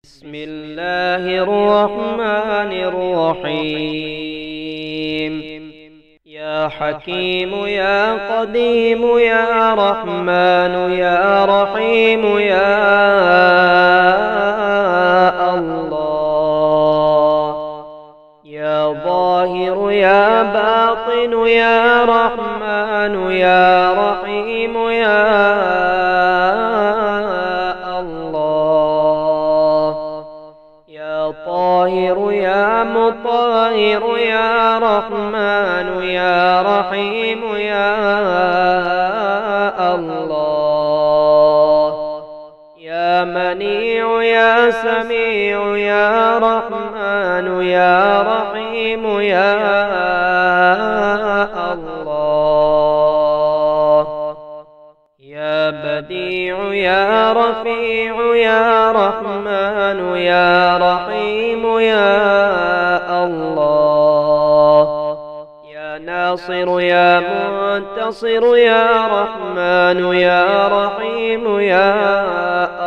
بسم الله الرحمن الرحيم. يا حكيم يا قديم يا رحمن يا رحيم يا الله. يا ظاهر يا باطن يا رحمن يا رحيم يا طاهر يا مطهر يا رحمن يا رحيم يا الله. يا منيع يا سميع يا رحمن يا رحيم يا الله. يا بديع يا رفيع يا رحمن يا رحيم يا الله. يا ناصر يا منتصر يا رحمن يا رحيم يا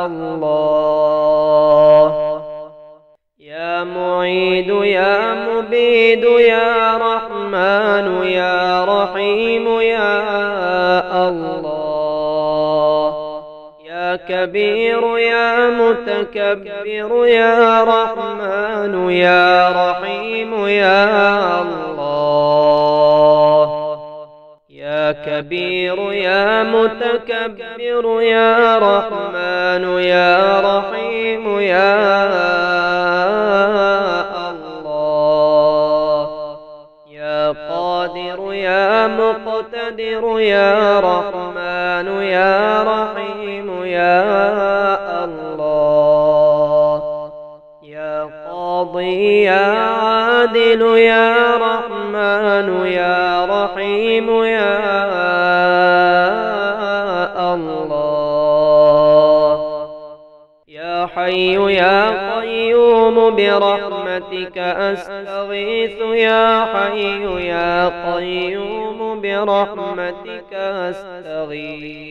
الله. يا معيد يا مبيد يا رحمن يا رحيم يا الله. يا كبير يا متكبر يا رحمن يا رحيم يا الله. يا كبير يا متكبر يا رحمن يا رحيم يا الله. يا قادر يا مقتدر يا رحمن يا رحيم يا الله. يا قاضي يا عادل يا رحمن يا رحيم يا الله. يا حي يا قيوم برحمتك أستغيث يا حي يا قيوم برحمتك أستغيث.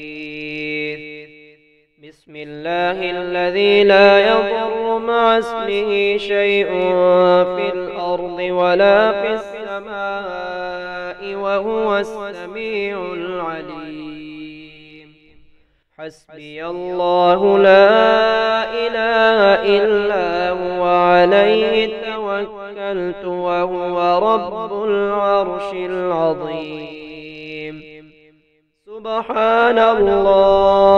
بسم الله الذي لا يضر مع اسمه شيء في الأرض ولا في السماء وهو السميع العليم. حسبي الله لا إله إلا هو عليه توكلت وهو رب العرش العظيم. سبحان الله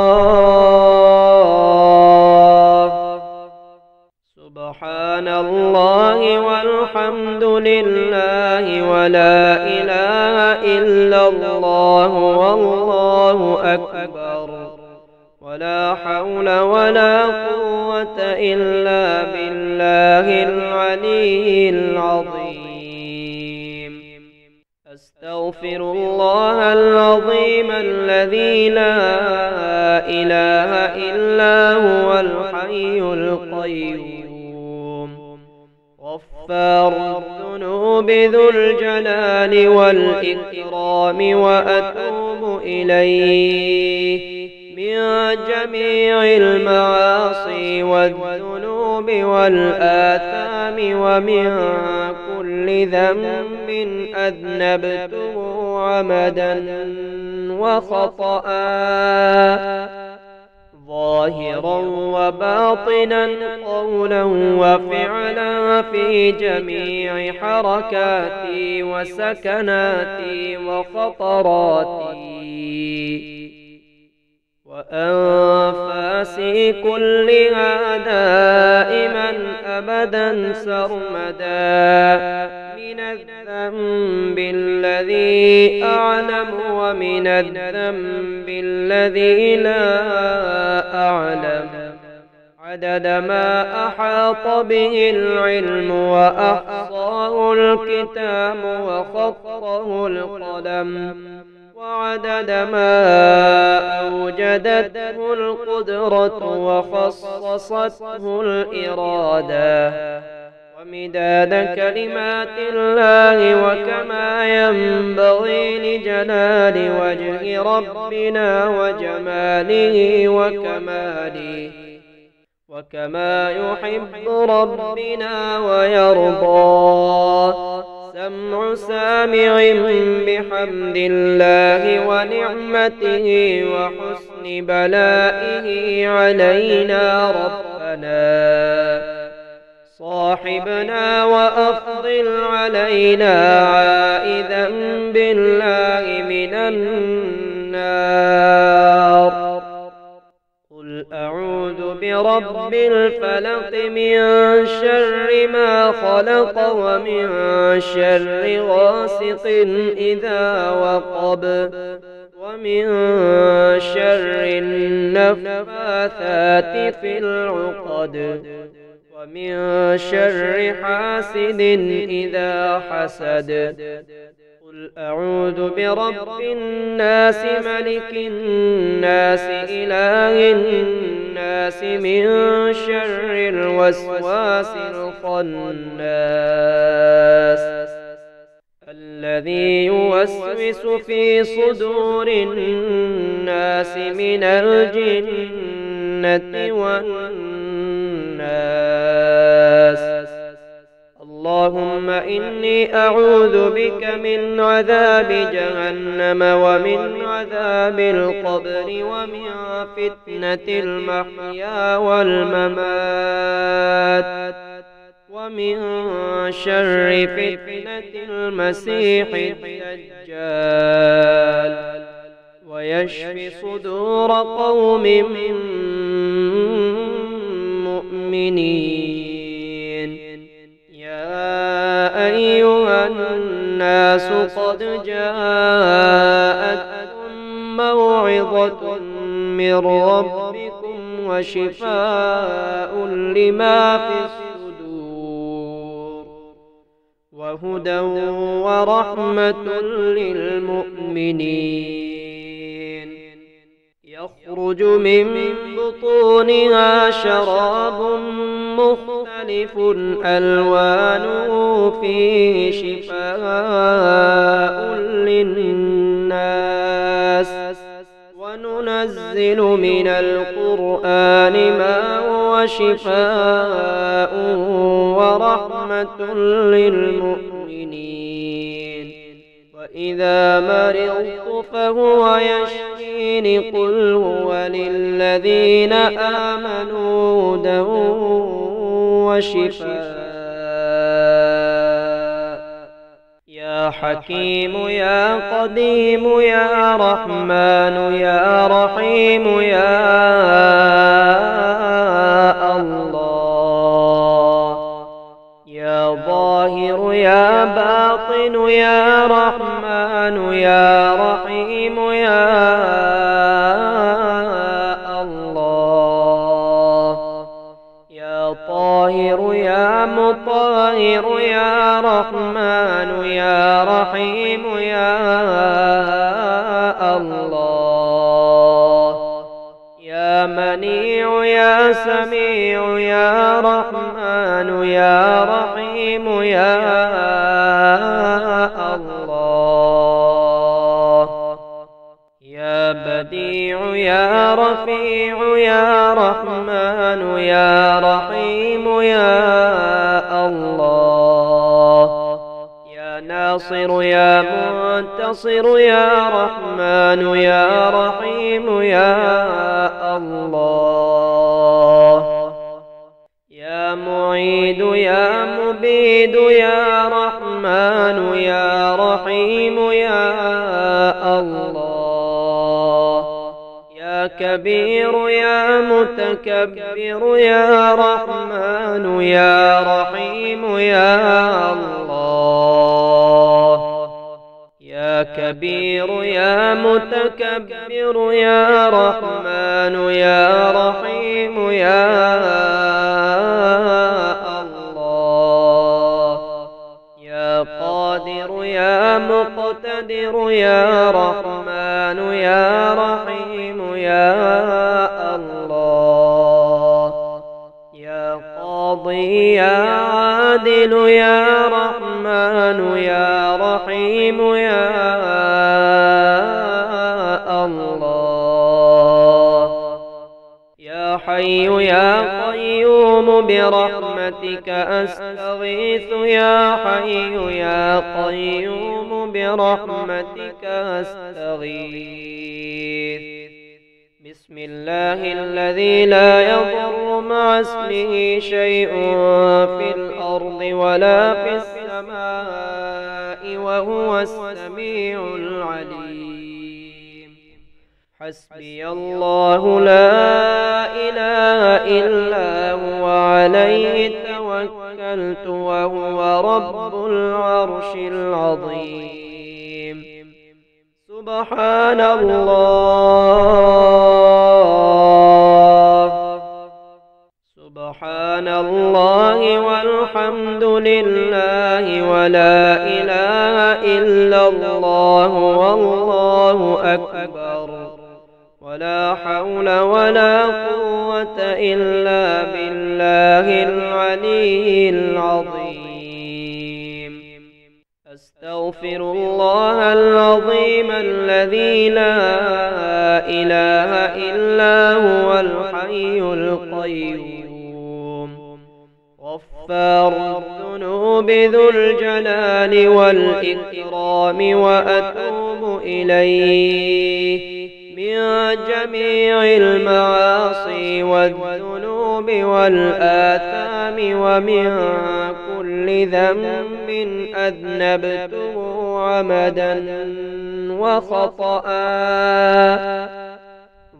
سبحان الله والحمد لله ولا إله إلا الله والله أكبر ولا حول ولا قوة إلا بالله العلي العظيم. أستغفر الله العظيم الذي لا إله إلا هو الحي القيوم غفار الذنوب ذو الجلال والإكرام وأتوب إليه من جميع المعاصي والذنوب والآثام ومن كل ذنب أذنبته عمدا وخطأ ظاهرا وباطنا قولا وفعلا في جميع حركاتي وسكناتي وخطراتي وأنفاسي كلها دائما أبدا سرمدا من الذنب الذي أعلم ومن الذنب الذي لا أعلم عدد ما أحاط به العلم وأحصاه الكتاب وخطه القلم وعدد ما أوجدته القدرة وخصصته الإرادة ومداد كلمات الله وكما ينبغي لجلال وجه ربنا وجماله وكماله وكما يحب ربنا ويرضى. سمع سامع بحمد الله ونعمته وحسن بلائه علينا ربنا. صاحبنا وأفضل علينا عائذا بالله من النار. قل أعوذ برب الفلق من شر ما خلق ومن شر غاسق إذا وقب ومن شر النفاثات في العقد ومن شر حاسد إذا حسد. قل أعوذ برب الناس ملك الناس إله الناس من شر الوسواس الخناس الذي يوسوس في صدور الناس من الجنة والناس. اللهم إني أعوذ بك من عذاب جهنم ومن عذاب القبر ومن فتنة المحيا والممات ومن شر فتنة المسيح الدجال ويشف صدور قوم مؤمنين. يا أيها الناس قد جاءتكم موعظة من ربكم وشفاء لما في الصدور وهدى ورحمة للمؤمنين. يخرج من بطونها شراب مختلف ألوانه فيه شفاء للناس. وننزل من القرآن ما هو شفاء ورحمة للمؤمنين. وإذا مرضت فهو يشفين. قل هو للذين آمنوا هدى وشفاء. يا حكيم يا قديم يا رحمن يا رحيم يا الله. يا ظاهر يا باطن يا رحمن يا رحيم يا الله. يا طاهر يا مطهر يا رحمن يا رحيم يا الله. يا منيع يا سميع يا رحمن يا رحيم يا الله. يا بديع يا رفيع يا رحمن يا رحيم يا الله. يا ناصر يا منتصر يا رحمن يا رحيم يا الله. يا معيد يا مبيد يا رحمن يا رحيم يا الله. يا كبير يا متكبر يا رحمن يا رحيم يا الله. يا كبير يا متكبر يا رحمن يا رحيم يا الله. يا قادر يا مقتدر يا رحمن يا رحيم يا الله. يا قاضي يا عادل يا رحمن يا رحيم يا الله. يا حي يا قيوم برحمتك أستغيث يا حي يا قيوم برحمتك أستغيث. بسم الله الذي لا يضر مع اسمه شيء في الأرض ولا في السماء وهو السميع العليم. حسبي الله لا إله إلا هو عليه توكلت وهو رب العرش العظيم. سبحان الله والحمد لله ولا إله إلا الله والله أكبر ولا حول ولا قوة إلا بالله العلي العظيم. أستغفر الله العظيم الذي لا إله إلا هو الحي القيوم غفار الذنوب ذو الجلال والإكرام وأتوب إليه من جميع المعاصي والذنوب والآثام ومن كل ذنب أذنبته عمدا وخطأ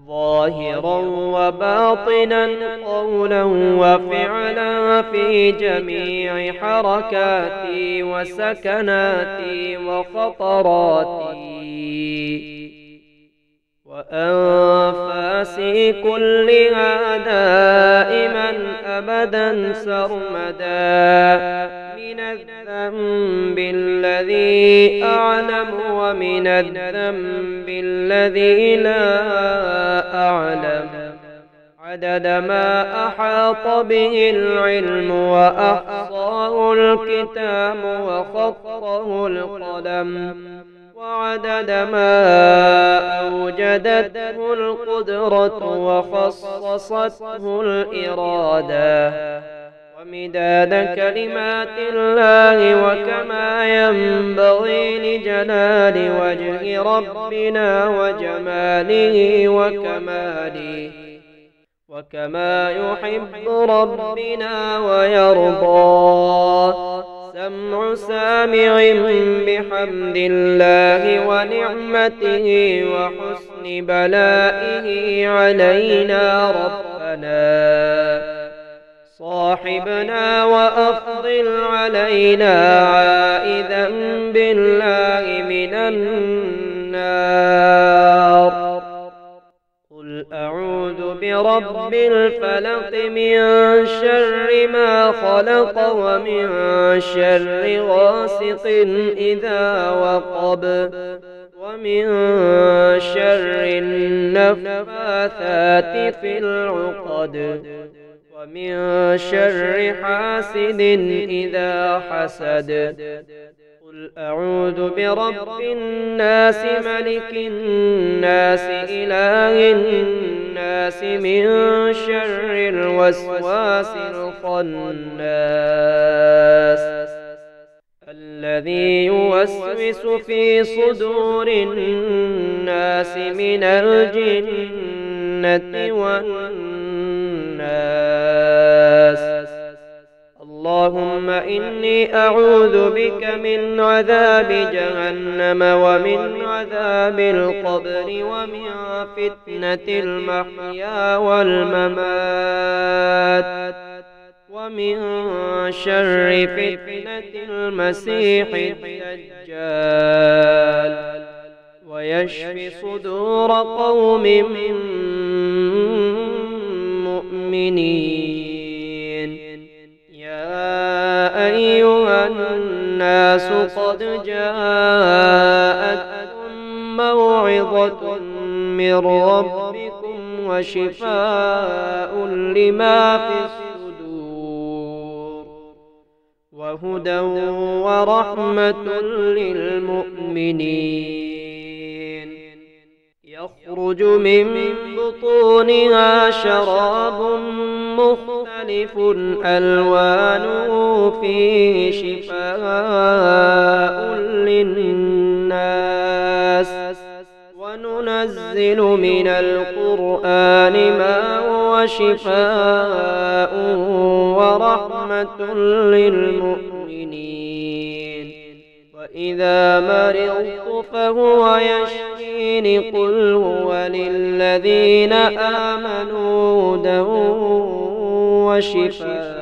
ظاهرا وباطنا قولا وفعلا في جميع حركاتي وسكناتي وخطراتي وأنفاسي كلها دائما أبدا سرمدا من الذنب الذي أعلم ومن الذنب الذي لا أعلم عدد ما أحاط به العلم وأحصاه الكتاب وخطه القلم وعدد ما أوجدته القدرة وخصصته الإرادة ومداد كلمات الله وكما ينبغي لجلال وجه ربنا وجماله وكماله وكما يحب ربنا ويرضى. سمع سامع بحمد الله ونعمته وحسن بلائه علينا ربنا. صاحبنا وأفضل علينا عائذا بالله من النار. قل أعوذ برب الفلق من شر ما خلق ومن شر غاسق إذا وقب ومن شر النفاثات في العقد ومن شر حاسد إذا حسد. قل أعوذ برب الناس ملك الناس إله الناس من شر الوسواس الخناس الذي يوسوس في صدور الناس من الجنة والناس. اللهم إني أعوذ بك من عذاب جهنم ومن عذاب القبر ومن فتنة المحيا والممات ومن شر فتنة المسيح الدجال ويشف صدور قوم مؤمنين. يا أيها الناس قد جاءتكم موعظة من ربكم وشفاء لما في الصدور وهدى ورحمة للمؤمنين. يخرج من بطونها شراب مختلف ألوانه فيه شفاء للناس وننزل من القرآن ما هو شفاء ورحمة للمؤمنين وإذا مرضت فهو يشفين قل هو للذين آمنوا هدى وشفاء